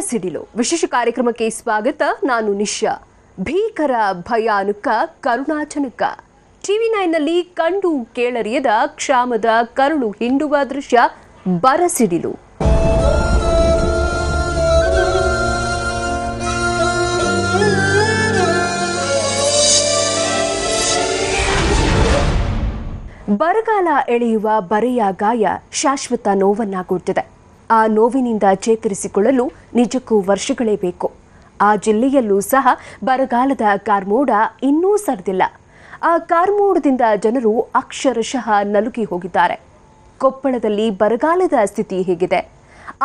ಬರಸಿಡಿಲು ವಿಶೇಷ ಕಾರ್ಯಕ್ರಮಕ್ಕೆ ಸ್ವಾಗತ. ನಾನು ನಿಶಾ. ಭೀಕರ ಭಯಾನಕ ಕರುಣಾಜನಕ TV9ನಲ್ಲಿ ಕಂಡು ಕೇಳರಿಯದ ಕ್ಷಾಮದ ಕರುಳು ಹಿಂಡುವ ದೃಶ್ಯ ಬರಸಿಡಿಲು. ಬರಗಾಲ ಎಳೆಯುವ ಬರೆಯ ಗಾಯ ಶಾಶ್ವತ ನೋವನ್ನ ಕೊಟ್ಟಿದೆ. ಆ ನೋವಿನಿಂದ ಚೇತರಿಸಿಕೊಳ್ಳಲು ನಿಜಕ್ಕೂ ವರ್ಷಗಳೇ ಬೇಕು. ಆ ಜಿಲ್ಲೆಯಲ್ಲೂ ಸಹ ಬರಗಾಲದ ಕಾರ್ಮೋಡ ಇನ್ನೂ ಸರಿದಿಲ್ಲ. ಆ ಕಾರ್ಮೋಡದಿಂದ ಜನರು ಅಕ್ಷರಶಃ ನಲುಗಿ ಹೋಗಿದ್ದಾರೆ. ಕೊಪ್ಪಳದಲ್ಲಿ ಬರಗಾಲದ ಸ್ಥಿತಿ ಹೇಗಿದೆ,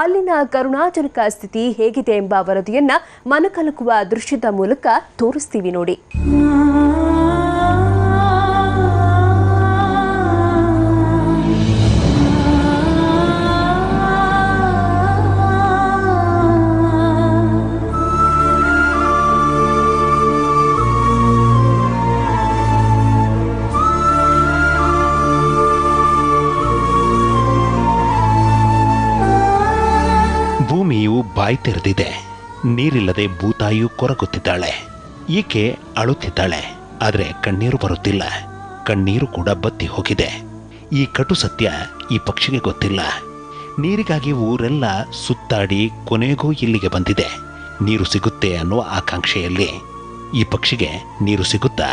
ಅಲ್ಲಿನ ಕರುಣಾಜನಕ ಸ್ಥಿತಿ ಹೇಗಿದೆ ಎಂಬ ವರದಿಯನ್ನ ಮನಕಲಕುವ ದೃಶ್ಯದ ಮೂಲಕ ತೋರಿಸ್ತೀವಿ ನೋಡಿ. ಭೂಮಿಯು ಬಾಯಿ ತೆರೆದಿದೆ. ನೀರಿಲ್ಲದೆ ಭೂತಾಯಿಯು ಕೊರಗುತ್ತಿದ್ದಾಳೆ. ಈಕೆ ಅಳುತ್ತಿದ್ದಾಳೆ, ಆದರೆ ಕಣ್ಣೀರು ಬರುತ್ತಿಲ್ಲ. ಕಣ್ಣೀರು ಕೂಡ ಬತ್ತಿ ಹೋಗಿದೆ. ಈ ಕಟು ಸತ್ಯ ಈ ಪಕ್ಷಿಗೆ ಗೊತ್ತಿಲ್ಲ. ನೀರಿಗಾಗಿ ಊರೆಲ್ಲ ಸುತ್ತಾಡಿ ಕೊನೆಗೂ ಇಲ್ಲಿಗೆ ಬಂದಿದೆ. ನೀರು ಸಿಗುತ್ತೆ ಅನ್ನೋ ಆಕಾಂಕ್ಷೆಯಲ್ಲಿ. ಈ ಪಕ್ಷಿಗೆ ನೀರು ಸಿಗುತ್ತಾ?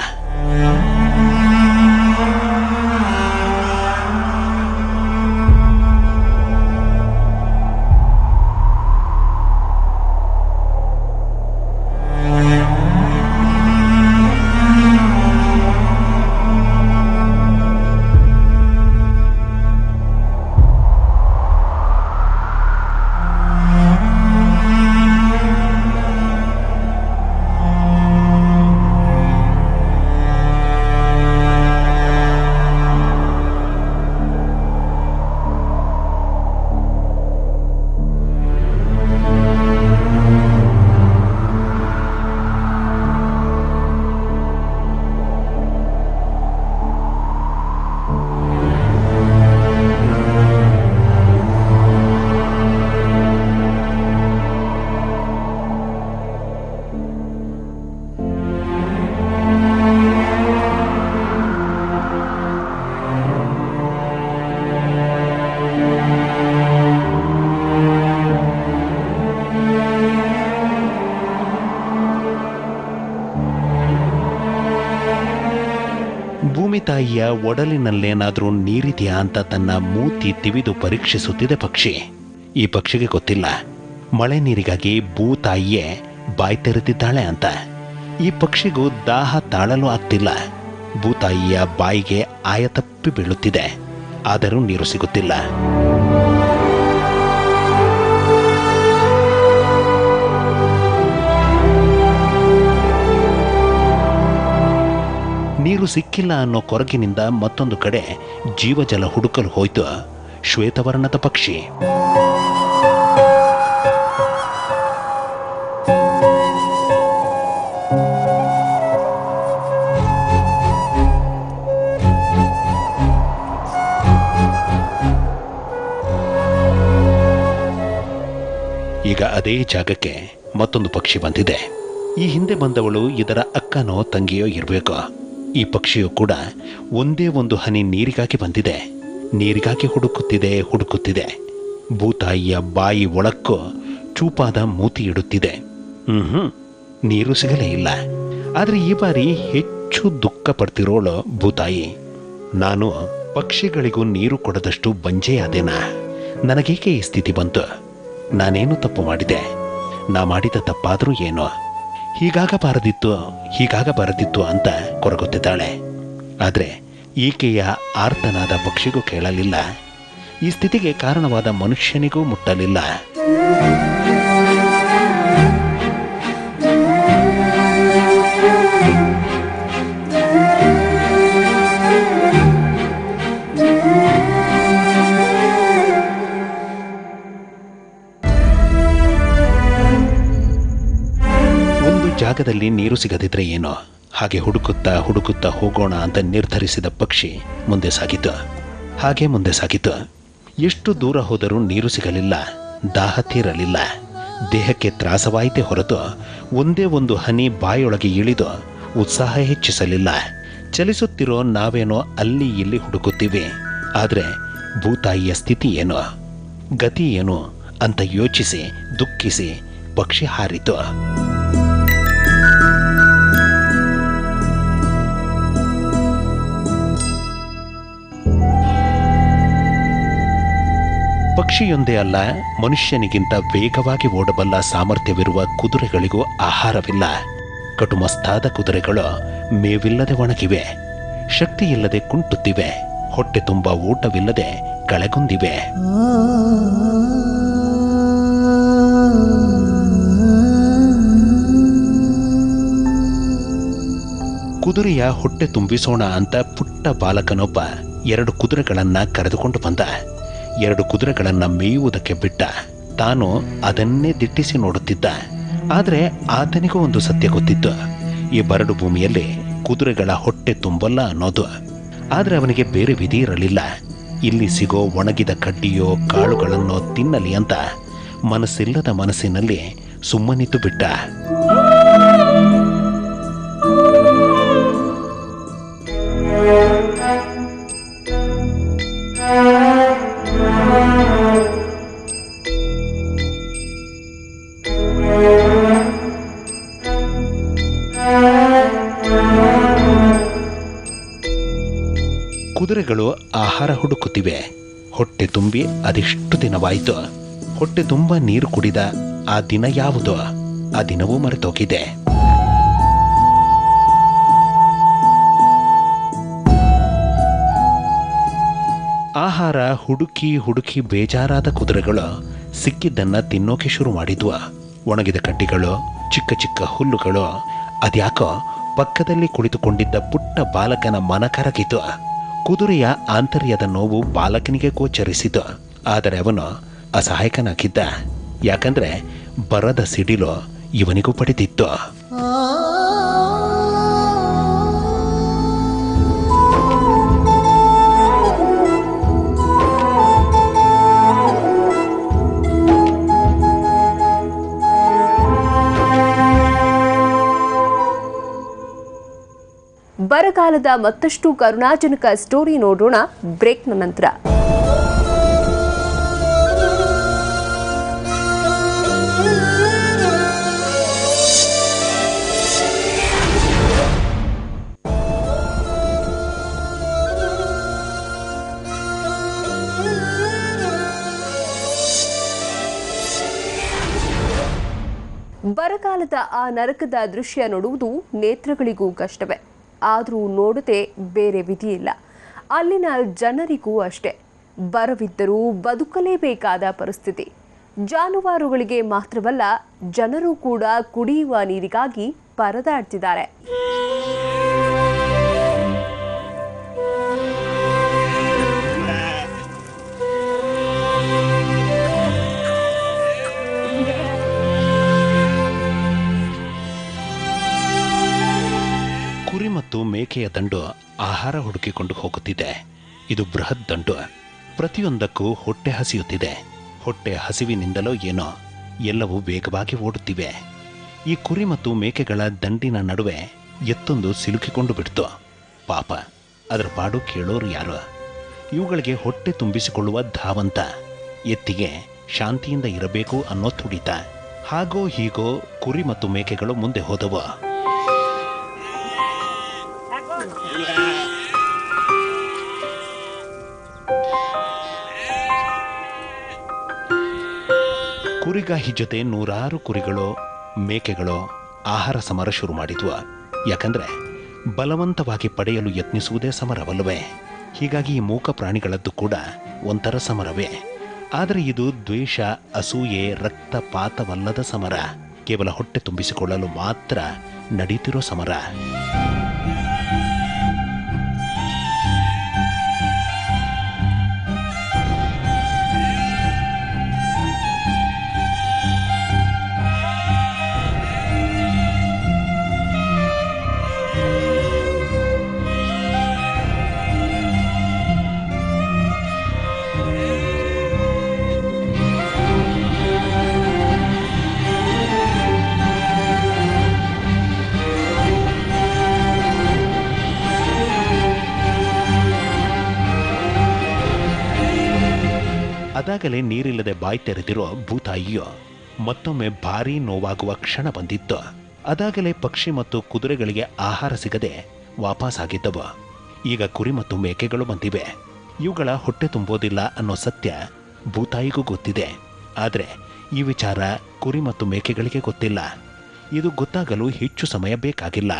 ಭೂಮಿ ತಾಯಿಯ ಒಡಲಿನಲ್ಲೇನಾದ್ರೂ ನೀರಿದೆಯಾ ಅಂತ ತನ್ನ ಮೂತಿ ತಿವಿದು ಪರೀಕ್ಷಿಸುತ್ತಿದೆ ಪಕ್ಷಿ. ಈ ಪಕ್ಷಿಗೆ ಗೊತ್ತಿಲ್ಲ ಮಳೆ ನೀರಿಗಾಗಿ ಭೂತಾಯಿಯೇ ಬಾಯಿ ತೆರೆದಿದ್ದಾಳೆ ಅಂತ. ಈ ಪಕ್ಷಿಗೂ ದಾಹ ತಾಳಲು ಆಗ್ತಿಲ್ಲ. ಭೂತಾಯಿಯ ಬಾಯಿಗೆ ಆಯತಪ್ಪಿ ಬೀಳುತ್ತಿದೆ, ಆದರೂ ನೀರು ಸಿಗುತ್ತಿಲ್ಲ. ನೀರು ಸಿಕ್ಕಿಲ್ಲ ಅನ್ನೋ ಕೊರಗಿನಿಂದ ಮತ್ತೊಂದು ಕಡೆ ಜೀವಜಲ ಹುಡುಕಲು ಹೋಯ್ತು ಶ್ವೇತವರ್ಣದ ಪಕ್ಷಿ. ಈಗ ಅದೇ ಜಾಗಕ್ಕೆ ಮತ್ತೊಂದು ಪಕ್ಷಿ ಬಂದಿದೆ. ಈ ಹಿಂದೆ ಬಂದವಳು ಇದರ ಅಕ್ಕನೋ ತಂಗಿಯೋ ಇರಬೇಕು. ಈ ಪಕ್ಷಿಯು ಕೂಡ ಒಂದೇ ಒಂದು ಹನಿ ನೀರಿಗಾಗಿ ಬಂದಿದೆ. ನೀರಿಗಾಗಿ ಹುಡುಕುತ್ತಿದೆ. ಭೂತಾಯಿಯ ಬಾಯಿ ಒಳಕ್ಕೂ ಚೂಪಾದ ಮೂತಿ ಇಡುತ್ತಿದೆ. ನೀರು ಸಿಗಲೇ ಇಲ್ಲ. ಆದರೆ ಈ ಬಾರಿ ಹೆಚ್ಚು ದುಃಖ ಪಡ್ತಿರೋಳು ಭೂತಾಯಿ. ನಾನು ಪಕ್ಷಿಗಳಿಗೂ ನೀರು ಕೊಡದಷ್ಟು ಬಂಜೆಯಾದೆನಾ? ನನಗೇಕೆ ಈ ಸ್ಥಿತಿ ಬಂತು? ನಾನೇನು ತಪ್ಪು ಮಾಡಿದೆ? ನಾ ಮಾಡಿದ ತಪ್ಪಾದರೂ ಏನೋ? ಹೀಗಾಗಬಾರದಿತ್ತು ಅಂತ ಕೊರಗುತ್ತಿದ್ದಾಳೆ. ಆದರೆ ಈಕೆಯ ಆರ್ತನಾದ ಪಕ್ಷಿಗೂ ಕೇಳಲಿಲ್ಲ. ಈ ಸ್ಥಿತಿಗೆ ಕಾರಣವಾದ ಮನುಷ್ಯನಿಗೂ ಮುಟ್ಟಲಿಲ್ಲ. ಜಾಗದಲ್ಲಿ ನೀರು ಸಿಗದಿದ್ರೆ ಏನೋ, ಹಾಗೆ ಹುಡುಕುತ್ತಾ ಹೋಗೋಣ ಅಂತ ನಿರ್ಧರಿಸಿದ ಪಕ್ಷಿ ಮುಂದೆ ಸಾಗಿತು. ಎಷ್ಟು ದೂರ ಹೋದರೂ ನೀರು ಸಿಗಲಿಲ್ಲ. ದಾಹ ತೀರಲಿಲ್ಲ. ದೇಹಕ್ಕೆ ತ್ರಾಸವಾಯಿತೇ ಹೊರತು ಒಂದೇ ಒಂದು ಹನಿ ಬಾಯೊಳಗೆ ಇಳಿದು ಉತ್ಸಾಹ ಹೆಚ್ಚಿಸಲಿಲ್ಲ. ಚಲಿಸುತ್ತಿರೋ ನಾವೇನೋ ಅಲ್ಲಿ ಇಲ್ಲಿ ಹುಡುಕುತ್ತೀವಿ, ಆದರೆ ಭೂತಾಯಿಯ ಸ್ಥಿತಿ ಏನು, ಗತಿ ಏನು ಅಂತ ಯೋಚಿಸಿ ದುಃಖಿಸಿ ಪಕ್ಷಿ ಹಾರಿತು. ಪಕ್ಷಿಯೊಂದೇ ಅಲ್ಲ, ಮನುಷ್ಯನಿಗಿಂತ ವೇಗವಾಗಿ ಓಡಬಲ್ಲ ಸಾಮರ್ಥ್ಯವಿರುವ ಕುದುರೆಗಳಿಗೂ ಆಹಾರವಿಲ್ಲ. ಕಟುಮಸ್ತಾದ ಕುದುರೆಗಳು ಮೇವಿಲ್ಲದೆ ಒಣಗಿವೆ, ಶಕ್ತಿಯಿಲ್ಲದೆ ಕುಂಟುತ್ತಿವೆ, ಹೊಟ್ಟೆ ತುಂಬ ಊಟವಿಲ್ಲದೆ ಕಳೆಗುಂದಿವೆ. ಕುದುರೆಯ ಹೊಟ್ಟೆ ತುಂಬಿಸೋಣ ಅಂತ ಪುಟ್ಟ ಬಾಲಕನೊಬ್ಬ 2 ಕುದುರೆಗಳನ್ನ ಕರೆದುಕೊಂಡು ಬಂದ. 2 ಕುದುರೆಗಳನ್ನ ಮೇಯುವುದಕ್ಕೆ ಬಿಟ್ಟ. ತಾನು ಅದನ್ನೇ ದಿಟ್ಟಿಸಿ ನೋಡುತ್ತಿದ್ದ. ಆದರೆ ಆತನಿಗೂ ಒಂದು ಸತ್ಯ ಗೊತ್ತಿತ್ತು, ಈ ಬರಡು ಭೂಮಿಯಲ್ಲಿ ಕುದುರೆಗಳ ಹೊಟ್ಟೆ ತುಂಬಲ್ಲ ಅನ್ನೋದು. ಆದರೆ ಅವನಿಗೆ ಬೇರೆ ವಿಧಿ ಇರಲಿಲ್ಲ. ಇಲ್ಲಿ ಸಿಗೋ ಒಣಗಿದ ಕಡ್ಡಿಯೋ ಕಾಳುಗಳನ್ನೋ ತಿನ್ನಲಿ ಅಂತ ಮನಸ್ಸಿಲ್ಲದ ಮನಸ್ಸಿನಲ್ಲಿ ಸುಮ್ಮನಿದ್ದು ಬಿಟ್ಟ. ಕುದುರೆಗಳು ಆಹಾರ ಹುಡುಕುತ್ತಿವೆ. ಹೊಟ್ಟೆ ತುಂಬಿ ಅದೆಷ್ಟು ದಿನವಾಯಿತು. ಹೊಟ್ಟೆ ತುಂಬ ನೀರು ಕುಡಿದ ಆ ದಿನ ಯಾವುದೋ, ಆ ದಿನವೂ ಮರೆತೋಗಿದೆ. ಆಹಾರ ಹುಡುಕಿ ಹುಡುಕಿ ಬೇಜಾರಾದ ಕುದುರೆಗಳು ಸಿಕ್ಕಿದ್ದನ್ನ ತಿನ್ನೋಕೆ ಶುರು ಮಾಡಿದ್ವು. ಒಣಗಿದ ಕಡ್ಡಿಗಳು, ಚಿಕ್ಕ ಚಿಕ್ಕ ಹುಲ್ಲುಗಳು. ಅದ್ಯಾಕೋ ಪಕ್ಕದಲ್ಲಿ ಕುಳಿತುಕೊಂಡಿದ್ದ ಪುಟ್ಟ ಬಾಲಕನ ಮನ ಕರಗಿತು. ಕುದುರೆಯ ಆಂತರ್ಯದ ನೋವು ಬಾಲಕನಿಗೆ ಗೋಚರಿಸಿತು. ಆದರೆ ಅವನು ಅಸಹಾಯಕನಾಗಿದ್ದ. ಯಾಕಂದ್ರೆ ಬರದ ಸಿಡಿಲು ಇವನಿಗೂ ಪಡೆದಿತ್ತು. ಬರಗಾಲದ ಮತ್ತಷ್ಟು ಕರುಣಾಜನಕ ಸ್ಟೋರಿ ನೋಡೋಣ ಬ್ರೇಕ್ನ ನಂತರ. ಬರಗಾಲದ ಆ ನರಕದ ದೃಶ್ಯ ನೋಡುವುದು ನೇತ್ರಗಳಿಗೂ ಕಷ್ಟವೇ. ಆದರೂ ನೋಡದೆ ಬೇರೆ ವಿಧಿಯಿಲ್ಲ. ಅಲ್ಲಿನ ಜನರಿಗೂ ಅಷ್ಟೇ. ಬರವಿದ್ದರೂ ಬದುಕಲೇಬೇಕಾದ ಪರಿಸ್ಥಿತಿ. ಜಾನುವಾರುಗಳಿಗೆ ಮಾತ್ರವಲ್ಲ, ಜನರು ಕೂಡ ಕುಡಿಯುವ ನೀರಿಗಾಗಿ ಪರದಾಡ್ತಿದ್ದಾರೆ. ಕುರಿ ಮತ್ತು ಮೇಕೆಯ ದಂಡು ಆಹಾರ ಹುಡುಕಿಕೊಂಡು ಹೋಗುತ್ತಿದೆ. ಇದು ಬೃಹತ್ ದಂಡು. ಪ್ರತಿಯೊಂದಕ್ಕೂ ಹೊಟ್ಟೆ ಹಸಿಯುತ್ತಿದೆ. ಹೊಟ್ಟೆ ಹಸಿವಿನಿಂದಲೋ ಏನೋ ಎಲ್ಲವೂ ವೇಗವಾಗಿ ಓಡುತ್ತಿವೆ. ಈ ಕುರಿ ಮತ್ತು ಮೇಕೆಗಳ ದಂಡಿನ ನಡುವೆ ಎತ್ತೊಂದು ಸಿಲುಕಿಕೊಂಡು ಬಿಡ್ತು. ಪಾಪ, ಅದರ ಪಾಡು ಕೇಳೋರು ಯಾರು? ಇವುಗಳಿಗೆ ಹೊಟ್ಟೆ ತುಂಬಿಸಿಕೊಳ್ಳುವ ಧಾವಂತ. ಎತ್ತಿಗೆ ಶಾಂತಿಯಿಂದ ಇರಬೇಕು ಅನ್ನೋ ತುಡಿತ. ಹಾಗೋ ಹೀಗೋ ಕುರಿ ಮತ್ತು ಮೇಕೆಗಳು ಮುಂದೆ ಹೋದವು. ಕುರಿಗಾಹಿ ಜೊತೆ 100 ಕುರಿಗಳು ಮೇಕೆಗಳು ಆಹಾರ ಸಮರ ಶುರು ಮಾಡಿದ್ವು. ಯಾಕಂದ್ರೆ ಬಲವಂತವಾಗಿ ಪಡೆಯಲು ಯತ್ನಿಸುವುದೇ ಸಮರವಲ್ಲವೇ? ಹೀಗಾಗಿ ಈ ಮೂಕ ಪ್ರಾಣಿಗಳದ್ದು ಕೂಡ ಒಂಥರ ಸಮರವೇ. ಆದರೆ ಇದು ದ್ವೇಷ, ಅಸೂಯೆ, ರಕ್ತಪಾತವಲ್ಲದ ಸಮರ. ಕೇವಲ ಹೊಟ್ಟೆ ತುಂಬಿಸಿಕೊಳ್ಳಲು ಮಾತ್ರ ನಡೀತಿರೋ ಸಮರ. ಅದಾಗಲೇ ನೀರಿಲ್ಲದೆ ಬಾಯಿ ತೆರೆದಿರೋ ಭೂತಾಯಿಯು ಮತ್ತೊಮ್ಮೆ ಭಾರೀ ನೋವಾಗುವ ಕ್ಷಣ ಬಂದಿತ್ತು. ಅದಾಗಲೇ ಪಕ್ಷಿ ಮತ್ತು ಕುದುರೆಗಳಿಗೆ ಆಹಾರ ಸಿಗದೆ ವಾಪಸ್ಸಾಗಿದ್ದವು. ಈಗ ಕುರಿ ಮತ್ತು ಮೇಕೆಗಳು ಬಂದಿವೆ. ಇವುಗಳ ಹೊಟ್ಟೆ ತುಂಬೋದಿಲ್ಲ ಅನ್ನೋ ಸತ್ಯ ಭೂತಾಯಿಗೂ ಗೊತ್ತಿದೆ. ಆದರೆ ಈ ವಿಚಾರ ಕುರಿ ಮತ್ತು ಮೇಕೆಗಳಿಗೆ ಗೊತ್ತಿಲ್ಲ. ಇದು ಗೊತ್ತಾಗಲು ಹೆಚ್ಚು ಸಮಯ ಬೇಕಾಗಿಲ್ಲ.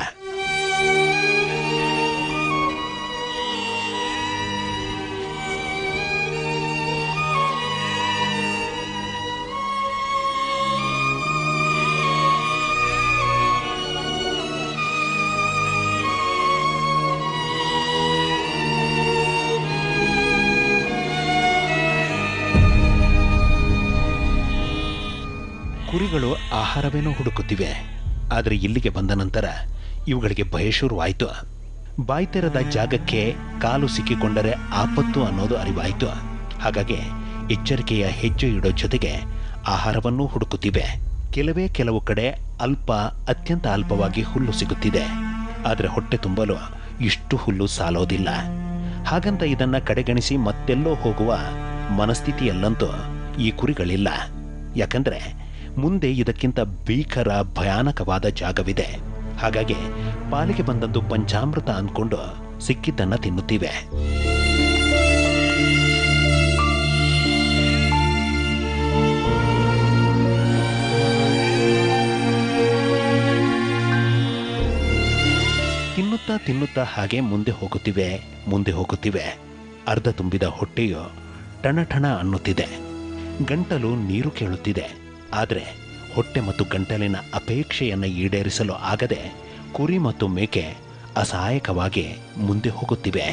ಕುರಿಗಳು ಆಹಾರವೇನೋ ಹುಡುಕುತ್ತಿವೆ. ಆದರೆ ಇಲ್ಲಿಗೆ ಬಂದ ನಂತರ ಇವುಗಳಿಗೆ ಭಯ ಶುರುವಾಯಿತು. ಬಾಯಿ ತೆರೆದ ಜಾಗಕ್ಕೆ ಕಾಲು ಸಿಕ್ಕಿಕೊಂಡರೆ ಆಪತ್ತು ಅನ್ನೋದು ಅರಿವಾಯಿತು. ಹಾಗಾಗಿ ಎಚ್ಚರಿಕೆಯ ಹೆಜ್ಜೆ ಇಡೋ ಜೊತೆಗೆ ಆಹಾರವನ್ನೂ ಹುಡುಕುತ್ತಿವೆ. ಕೆಲವು ಕಡೆ ಅತ್ಯಂತ ಅಲ್ಪವಾಗಿ ಹುಲ್ಲು ಸಿಗುತ್ತಿದೆ. ಆದರೆ ಹೊಟ್ಟೆ ತುಂಬಲು ಇಷ್ಟು ಹುಲ್ಲು ಸಾಲೋದಿಲ್ಲ. ಹಾಗಂತ ಇದನ್ನ ಕಡೆಗಣಿಸಿ ಮತ್ತೆಲ್ಲೋ ಹೋಗುವ ಮನಸ್ಥಿತಿಯಲ್ಲಂತೂ ಈ ಕುರಿಗಳಿಲ್ಲ. ಯಾಕಂದ್ರೆ ಮುಂದೆ ಇದಕ್ಕಿಂತ ಭೀಕರ ಭಯಾನಕವಾದ ಜಾಗವಿದೆ. ಹಾಗಾಗಿ ಪಾಲಿಗೆ ಬಂದದ್ದು ಪಂಚಾಮೃತ ಅಂದ್ಕೊಂಡು ಸಿಕ್ಕಿದ್ದನ್ನ ತಿನ್ನುತ್ತಿವೆ. ತಿನ್ನುತ್ತಾ ಹಾಗೆ ಮುಂದೆ ಹೋಗುತ್ತಿವೆ. ಅರ್ಧ ತುಂಬಿದ ಹೊಟ್ಟೆಯು ಟಣಟಣ ಅನ್ನುತ್ತಿದೆ. ಗಂಟಲು ನೀರು ಕೇಳುತ್ತಿದೆ. ಆದರೆ ಹೊಟ್ಟೆ ಮತ್ತು ಗಂಟಲಿನ ಅಪೇಕ್ಷೆಯನ್ನು ಈಡೇರಿಸಲು ಆಗದೆ ಕುರಿ ಮತ್ತು ಮೇಕೆ ಅಸಹಾಯಕವಾಗಿ ಮುಂದೆ ಹೋಗುತ್ತಿವೆ.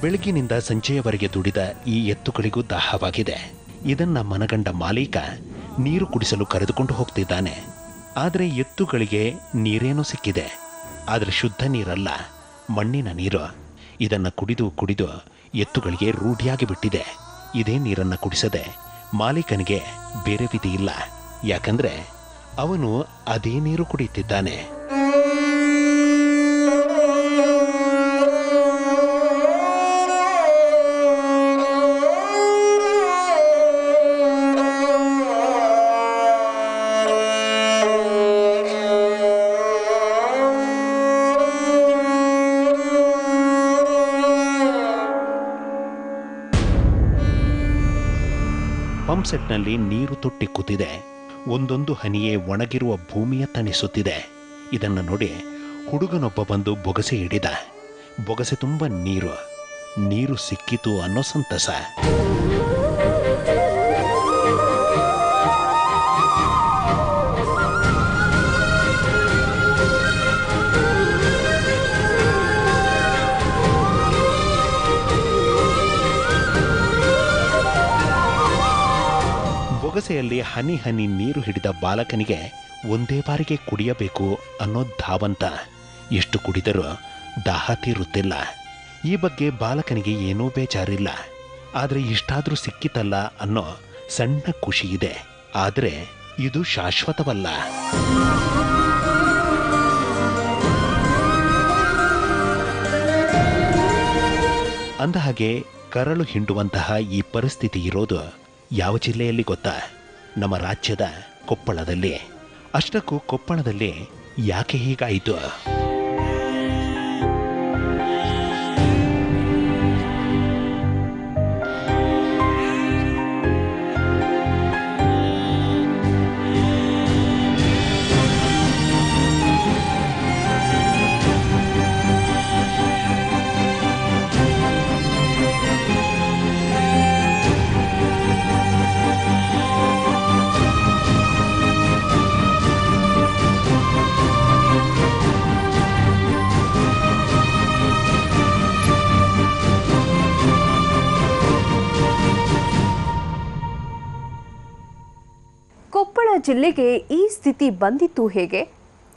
ಬೆಳಗಿನಿಂದ ಸಂಜೆಯವರೆಗೆ ದುಡಿದ ಈ ಎತ್ತುಗಳಿಗೂ ದಾಹವಾಗಿದೆ. ಇದನ್ನ ಮನಗಂಡ ಮಾಲೀಕ ನೀರು ಕುಡಿಸಲು ಕರೆದುಕೊಂಡು ಹೋಗ್ತಿದ್ದಾನೆ. ಆದರೆ ಎತ್ತುಗಳಿಗೆ ನೀರೇನೋ ಸಿಕ್ಕಿದೆ. ಆದರೆ ಶುದ್ಧ ನೀರಲ್ಲ, ಮಣ್ಣಿನ ನೀರು. ಇದನ್ನು ಕುಡಿದು ಎತ್ತುಗಳಿಗೆ ರೂಢಿಯಾಗಿ ಬಿಟ್ಟಿದೆ. ಇದೇ ನೀರನ್ನು ಕುಡಿಸದೆ ಮಾಲೀಕನಿಗೆ ಬೇರೆ ವಿಧಿ ಇಲ್ಲ. ಯಾಕಂದ್ರೆ ಅವನು ಅದೇ ನೀರು ಕುಡಿಯುತ್ತಿದ್ದಾನೆ. ಪಂಪ್ಸೆಟ್ನಲ್ಲಿ ನೀರು ತೊಟ್ಟಿ ಕೂತಿದೆ. ಒಂದೊಂದು ಹನಿಯೇ ಒಣಗಿರುವ ಭೂಮಿಯ ತಣಿಸುತ್ತಿದೆ. ಇದನ್ನು ನೋಡಿ ಹುಡುಗನೊಬ್ಬ ಬಂದು ಬೊಗಸೆ ಹಿಡಿದ. ಬೊಗಸೆ ತುಂಬ ನೀರು ಸಿಕ್ಕಿತು ಅನ್ನೋ ಸಂತಸ. ಬೊಗಸೆಯಲ್ಲಿ ಹನಿ ಹನಿ ನೀರು ಹಿಡಿದ ಬಾಲಕನಿಗೆ ಒಂದೇ ಬಾರಿಗೆ ಕುಡಿಯಬೇಕು ಅನ್ನೋ ಧಾವಂತ. ಎಷ್ಟು ಕುಡಿದರೂ ದಾಹ ತೀರುತ್ತಿಲ್ಲ. ಈ ಬಗ್ಗೆ ಬಾಲಕನಿಗೆ ಏನೂ ಬೇಜಾರಿಲ್ಲ. ಆದರೆ ಇಷ್ಟಾದರೂ ಸಿಕ್ಕಿತಲ್ಲ ಅನ್ನೋ ಸಣ್ಣ ಖುಷಿ ಇದೆ. ಆದರೆ ಇದು ಶಾಶ್ವತವಲ್ಲ. ಅಂದಹಾಗೆ ಕರಳು ಹಿಂಡುವಂತಹ ಈ ಪರಿಸ್ಥಿತಿ ಇರೋದು ಯಾವ ಜಿಲ್ಲೆಯಲ್ಲಿ ಗೊತ್ತಾ? ನಮ್ಮ ರಾಜ್ಯದ ಕೊಪ್ಪಳದಲ್ಲಿ. ಅಷ್ಟಕ್ಕೂ ಕೊಪ್ಪಳದಲ್ಲಿ ಯಾಕೆ ಹೀಗಾಯಿತು? ಜಿಲ್ಲೆಗೆ ಈ ಸ್ಥಿತಿ ಬಂದಿತ್ತು ಹೇಗೆ?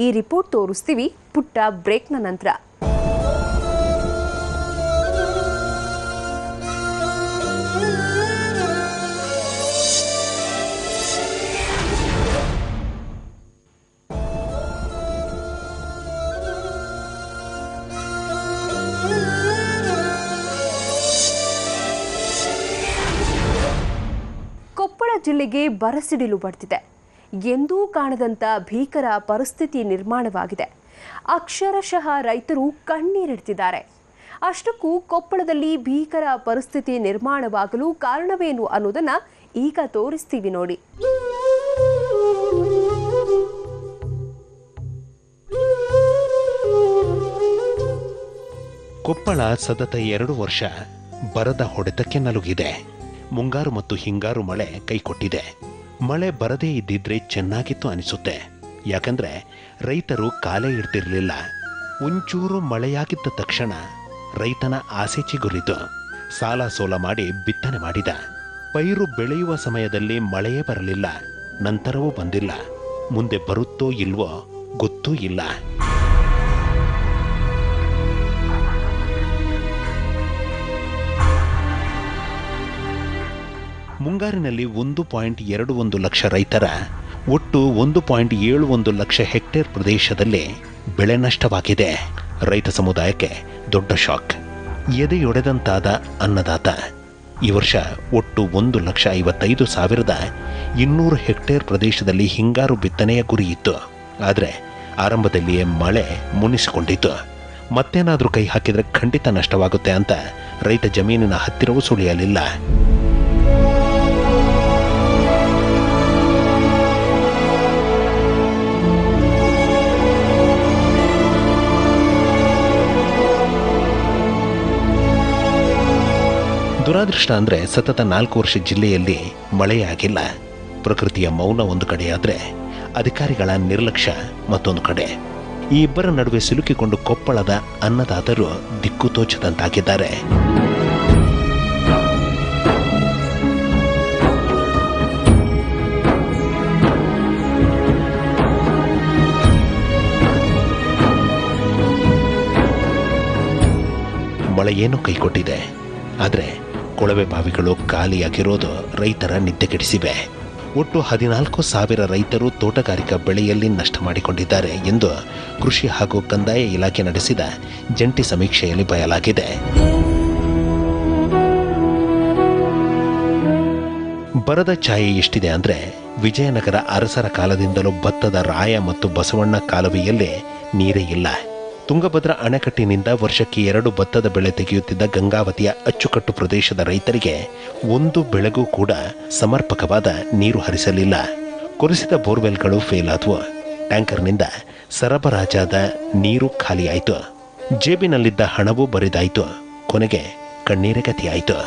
ಈ ರಿಪೋರ್ಟ್ ತೋರಿಸ್ತೀವಿ ಪುಟ್ಟ ಬ್ರೇಕ್ನ ನಂತರ. ಕೊಪ್ಪಳ ಜಿಲ್ಲೆಗೆ ಬರಸಿಡಿಲು ಬಡ್ತಿದೆ. ಎಂದೂ ಕಾಣದಂಥ ಭೀಕರ ಪರಿಸ್ಥಿತಿ ನಿರ್ಮಾಣವಾಗಿದೆ. ಅಕ್ಷರಶಃ ರೈತರು ಕಣ್ಣೀರಿಡ್ತಿದ್ದಾರೆ. ಅಷ್ಟಕ್ಕೂ ಕೊಪ್ಪಳದಲ್ಲಿ ಭೀಕರ ಪರಿಸ್ಥಿತಿ ನಿರ್ಮಾಣವಾಗಲು ಕಾರಣವೇನು ಅನ್ನೋದನ್ನ ಈಗ ತೋರಿಸ್ತೀವಿ ನೋಡಿ. ಕೊಪ್ಪಳ ಸತತ 2 ವರ್ಷ ಬರದ ಹೊಡೆತಕ್ಕೆ ನಲುಗಿದೆ. ಮುಂಗಾರು ಮತ್ತು ಹಿಂಗಾರು ಮಳೆ ಕೈಕೊಟ್ಟಿದೆ. ಮಳೆ ಬರದೇ ಇದ್ದಿದ್ರೆ ಚೆನ್ನಾಗಿತ್ತು ಅನಿಸುತ್ತೆ. ಯಾಕಂದ್ರೆ ರೈತರು ಕಾಲೇ ಇಡ್ತಿರ್ಲಿಲ್ಲ. ಒಂಚೂರು ಮಳೆಯಾಗಿದ್ದ ತಕ್ಷಣ ರೈತನ ಆಸೆ ಚಿಗುರಿತು. ಸಾಲ ಸೋಲ ಮಾಡಿ ಬಿತ್ತನೆ ಮಾಡಿದ. ಪೈರು ಬೆಳೆಯುವ ಸಮಯದಲ್ಲಿ ಮಳೆಯೇ ಬರಲಿಲ್ಲ. ನಂತರವೂ ಬಂದಿಲ್ಲ. ಮುಂದೆ ಬರುತ್ತೋ ಇಲ್ವೋ ಗೊತ್ತೂ ಇಲ್ಲ. ಮುಂಗಾರಿನಲ್ಲಿ 1.21 ಲಕ್ಷ ರೈತರ ಒಟ್ಟು 1.71 ಲಕ್ಷ ಹೆಕ್ಟೇರ್ ಪ್ರದೇಶದಲ್ಲಿ ಬೆಳೆ ನಷ್ಟವಾಗಿದೆ. ರೈತ ಸಮುದಾಯಕ್ಕೆ ದೊಡ್ಡ ಶಾಕ್. ಎದೆಯೊಡೆದಂತಾದ ಅನ್ನದಾತ. ಈ ವರ್ಷ ಒಟ್ಟು 1,55,200 ಹೆಕ್ಟೇರ್ ಪ್ರದೇಶದಲ್ಲಿ ಹಿಂಗಾರು ಬಿತ್ತನೆಯ ಗುರಿಯಿತ್ತು. ಆದರೆ ಆರಂಭದಲ್ಲಿಯೇ ಮಳೆ ಮುನಿಸಿಕೊಂಡಿತ್ತು. ಮತ್ತೇನಾದರೂ ಕೈ ಹಾಕಿದರೆ ಖಂಡಿತ ನಷ್ಟವಾಗುತ್ತೆ ಅಂತ ರೈತ ಜಮೀನಿನ ಹತ್ತಿರವೂ ಸುಳಿಯಲಿಲ್ಲ. ದುರಾದೃಷ್ಟ ಅಂದರೆ ಸತತ 4 ವರ್ಷ ಜಿಲ್ಲೆಯಲ್ಲಿ ಮಳೆಯಾಗಿಲ್ಲ. ಪ್ರಕೃತಿಯ ಮೌನ ಒಂದು ಕಡೆಯಾದರೆ ಅಧಿಕಾರಿಗಳ ನಿರ್ಲಕ್ಷ್ಯ ಮತ್ತೊಂದು ಕಡೆ. ಈ ಇಬ್ಬರ ನಡುವೆ ಸಿಲುಕಿಕೊಂಡು ಕೊಪ್ಪಳದ ಅನ್ನದಾತರು ದಿಕ್ಕು ತೋಚದಂತಾಗಿದ್ದಾರೆ. ಮಳೆಯೇನು ಕೈಕೊಟ್ಟಿದೆ. ಆದರೆ ಕೊಳವೆ ಬಾವಿಗಳು ಖಾಲಿಯಾಗಿರೋದು ರೈತರ ನಿದ್ದೆಗೆಡಿಸಿವೆ. ಒಟ್ಟು 14,000 ರೈತರು ತೋಟಗಾರಿಕಾ ಬೆಳೆಯಲ್ಲಿ ನಷ್ಟ ಮಾಡಿಕೊಂಡಿದ್ದಾರೆ ಎಂದು ಕೃಷಿ ಹಾಗೂ ಕಂದಾಯ ಇಲಾಖೆ ನಡೆಸಿದ ಜಂಟಿ ಸಮೀಕ್ಷೆಯಲ್ಲಿ ಬಯಲಾಗಿದೆ. ಬರದ ಛಾಯೆ ಎಷ್ಟಿದೆ ಅಂದರೆ ವಿಜಯನಗರ ಅರಸರ ಕಾಲದಿಂದಲೂ ಭತ್ತದ ರಾಯ ಮತ್ತು ಬಸವಣ್ಣ ಕಾಲುವೆಯಲ್ಲಿ ನೀರೇ ಇಲ್ಲ. ತುಂಗಭದ್ರಾ ಅಣೆಕಟ್ಟಿನಿಂದ ವರ್ಷಕ್ಕೆ 2 ಭತ್ತದ ಬೆಳೆ ತೆಗೆಯುತ್ತಿದ್ದ ಗಂಗಾವತಿಯ ಅಚ್ಚುಕಟ್ಟು ಪ್ರದೇಶದ ರೈತರಿಗೆ ಒಂದು ಬೆಳೆಗೂ ಕೂಡ ಸಮರ್ಪಕವಾದ ನೀರು ಹರಿಸಲಿಲ್ಲ. ಕೊರೆಸಿದ ಬೋರ್ವೆಲ್ಗಳು ಫೇಲ್ ಆದವು. ಟ್ಯಾಂಕರ್ನಿಂದ ಸರಬರಾಜಾದ ನೀರು ಖಾಲಿಯಾಯಿತು. ಜೇಬಿನಲ್ಲಿದ್ದ ಹಣವೂ ಬರಿದಾಯಿತು. ಕೊನೆಗೆ ಕಣ್ಣೀರೇ ಗತಿಯಾಯಿತು.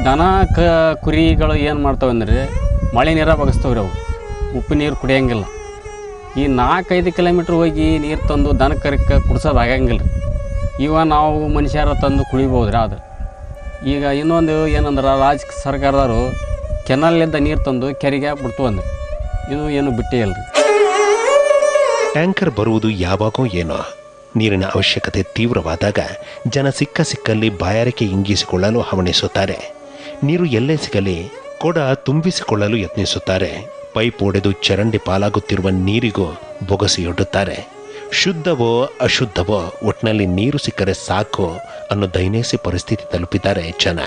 ದನ ಕುರಿಗಳು ಏನು ಮಾಡ್ತಾವೆ ಅಂದರೆ ಮಳೆ ನೀರ ಬಗಸ್ತವ್ರಿ. ಅವು ಉಪ್ಪು ನೀರು ಕುಡಿಯೋಂಗಿಲ್ಲ. ಈ 4-5 ಕಿಲೋಮೀಟ್ರ್ ಹೋಗಿ ನೀರು ತಂದು ದನ ಕರಿಕೆ ಕುಡ್ಸೋದು ಆಗಂಗಿಲ್ಲ ರೀ. ಇವ ನಾವು ಮನುಷ್ಯರ ತಂದು ಕುಡಿಬೋದ್ರಿ. ಆದರೆ ಈಗ ಇನ್ನೊಂದು ಏನಂದ್ರೆ ರಾಜ್ಯ ಸರ್ಕಾರದವರು ಕೆನಲ್ಲಿದ್ದ ನೀರು ತಂದು ಕೆರೆಗೆ ಬಿಡ್ತು ಅಂದ್ರೆ ಇದು ಏನು ಬಿಟ್ಟೇ ಇಲ್ಲ ರೀ. ಟ್ಯಾಂಕರ್ ಬರುವುದು ಯಾವಾಗೋ ಏನೋ. ನೀರಿನ ಅವಶ್ಯಕತೆ ತೀವ್ರವಾದಾಗ ಜನ ಸಿಕ್ಕಲ್ಲಿ ಬಾಯಾರಿಕೆ ಇಂಗಿಸಿಕೊಳ್ಳಲು ಹವಣಿಸುತ್ತಾರೆ. ನೀರು ಎಲ್ಲೇ ಸಿಗಲಿ ಕೊಡ ತುಂಬಿಸಿಕೊಳ್ಳಲು ಯತ್ನಿಸುತ್ತಾರೆ. ಪೈಪ್ ಒಡೆದು ಚರಂಡಿ ಪಾಲಾಗುತ್ತಿರುವ ನೀರಿಗೂ ಬೊಗಸೆಯೊಡ್ಡುತ್ತಾರೆ. ಶುದ್ಧವೋ ಅಶುದ್ಧವೋ ಒಟ್ಟಿನಲ್ಲಿ ನೀರು ಸಿಕ್ಕರೆ ಸಾಕು ಅನ್ನೋ ದೈನೇಸಿ ಪರಿಸ್ಥಿತಿ ತಲುಪಿದ್ದಾರೆ ಜನ.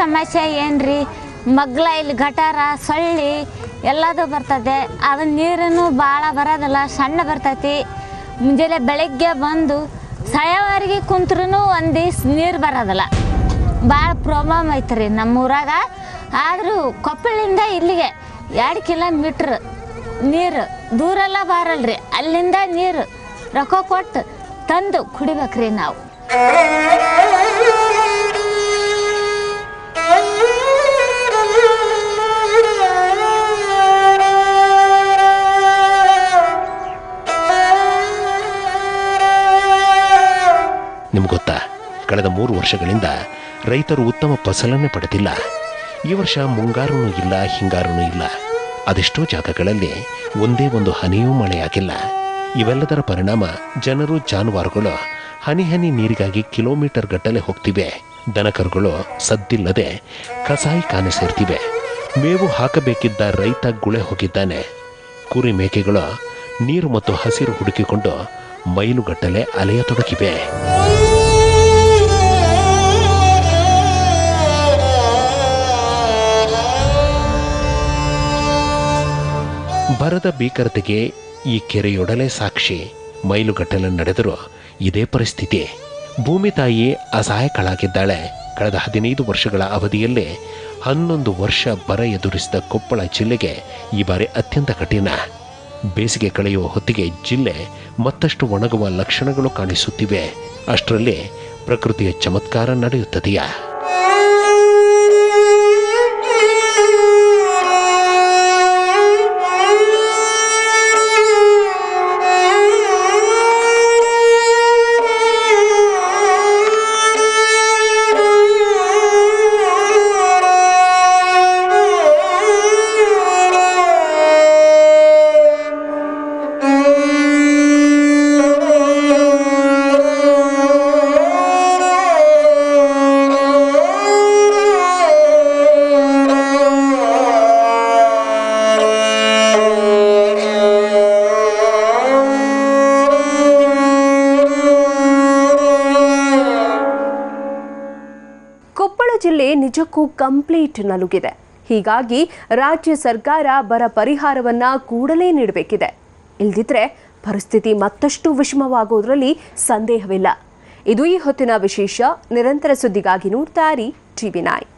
ಸಮಸ್ಯೆ ಏನ್ರಿ ಮಗ್ಲ ಇಲ್ಲಿ ಗಟಾರ ಸೊಳ್ಳಿ ಎಲ್ಲದು ಬರ್ತದೆ. ಅದು ನೀರನ್ನು ಭಾಳ ಬರೋದಿಲ್ಲ, ಸಣ್ಣ ಬರ್ತೈತಿ. ಮುಂಜಾನೆ ಬೆಳಗ್ಗೆ ಬಂದು ಸಾಯೋವರೆಗೆ ಕುಂತ್ರೂ ಒಂದು ದಿವ್ಸ ನೀರು ಬರೋದಿಲ್ಲ. ಭಾಳ ಪ್ರಾಬ್ಲಮ್ ಐತ್ರಿ ನಮ್ಮೂರಾಗ. ಆದರೂ ಕೊಪ್ಪಳಿಂದ ಇಲ್ಲಿಗೆ 2 ಕಿಲೋಮೀಟ್ರ್ ನೀರು ದೂರೆಲ್ಲ ಬರಲ್ರಿ. ಅಲ್ಲಿಂದ ನೀರು ರೊಕ್ಕ ಕೊಟ್ಟು ತಂದು ಕುಡಿಬೇಕ್ರಿ ನಾವು. ನಿಮ್ಗೆ ಗೊತ್ತಾ, ಕಳೆದ 3 ವರ್ಷಗಳಿಂದ ರೈತರು ಉತ್ತಮ ಫಸಲನ್ನೇ ಪಡೆದಿಲ್ಲ. ಈ ವರ್ಷ ಮುಂಗಾರೂ ಇಲ್ಲ, ಹಿಂಗಾರೂ ಇಲ್ಲ. ಅದೆಷ್ಟೋ ಜಾಗಗಳಲ್ಲಿ ಒಂದೇ ಒಂದು ಹನಿಯೂ ಮಳೆಯಾಗಿಲ್ಲ. ಇವೆಲ್ಲದರ ಪರಿಣಾಮ ಜನರು, ಜಾನುವಾರುಗಳು ಹನಿ ಹನಿ ನೀರಿಗಾಗಿ ಕಿಲೋಮೀಟರ್ ಗಟ್ಟಲೆ ಹೋಗ್ತಿವೆ. ದನಕರುಗಳು ಸದ್ದಿಲ್ಲದೆ ಕಸಾಯಿ ಖಾನೆ ಸೇರ್ತಿವೆ. ಮೇವು ಹಾಕಬೇಕಿದ್ದ ರೈತ ಗುಳೆ ಹೋಗಿದ್ದಾನೆ. ಕುರಿ ಮೇಕೆಗಳು ನೀರು ಮತ್ತು ಹಸಿರು ಹುಡುಕಿಕೊಂಡು ಮೈಲುಗಟ್ಟಲೆ ಅಲೆಯತೊಡಗಿವೆ. ಬರದ ಭೀಕರತೆಗೆ ಈ ಕೆರೆಯೊಡಲೆ ಸಾಕ್ಷಿ. ಮೈಲುಗಟ್ಟಲೆ ನಡೆದರೂ ಇದೇ ಪರಿಸ್ಥಿತಿ. ಭೂಮಿ ತಾಯಿ ಅಸಹಾಯಕಳಾಗಿದ್ದಾಳೆ. ಕಳೆದ 15 ವರ್ಷಗಳ ಅವಧಿಯಲ್ಲೇ 11 ವರ್ಷ ಬರ ಎದುರಿಸಿದ ಕೊಪ್ಪಳ ಜಿಲ್ಲೆಗೆ ಈ ಬಾರಿ ಅತ್ಯಂತ ಕಠಿಣ. ಬೇಸಿಗೆ ಕಳೆಯುವ ಹೊತ್ತಿಗೆ ಜಿಲ್ಲೆ ಮತ್ತಷ್ಟು ಒಣಗುವ ಲಕ್ಷಣಗಳು ಕಾಣಿಸುತ್ತಿವೆ. ಅಷ್ಟರಲ್ಲಿ ಪ್ರಕೃತಿಯ ಚಮತ್ಕಾರ ನಡೆಯುತ್ತದೆಯಾ? ಜಿಲ್ಲೆ ನಿಜಕ್ಕೂ ಕಂಪ್ಲೀಟ್ ನಲುಗಿದೆ. ಹೀಗಾಗಿ ರಾಜ್ಯ ಸರ್ಕಾರ ಬರ ಪರಿಹಾರವನ್ನ ಕೂಡಲೇ ನೀಡಬೇಕಿದೆ. ಇಲ್ದಿದ್ರೆ ಪರಿಸ್ಥಿತಿ ಮತ್ತಷ್ಟು ವಿಷಮವಾಗೋದ್ರಲ್ಲಿ ಸಂದೇಹವಿಲ್ಲ. ಇದು ಈ ಹೊತ್ತಿನ ವಿಶೇಷ. ನಿರಂತರ ಸುದ್ದಿಗಾಗಿ ನೋಡ್ತಾ ಇರಿ TV9.